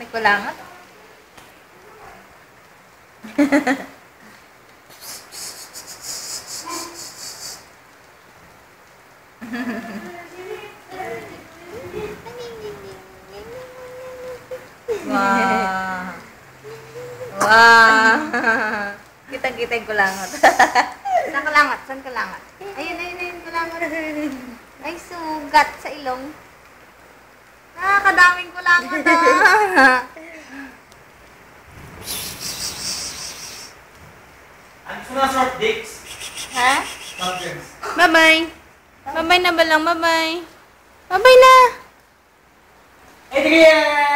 kulangot. Wow. Wow. Kitang-kita yung kulangot. Saan kulangot? Saan kulangot? Ayun, kulangot. Ay, sugat sa ilong. Kadaming kulangot ah. Ano sa mga short dicks? Ha? Short dicks. Bye-bye. Bye-bye na ba lang? Bye-bye. Bye-bye na. Hey, tigil!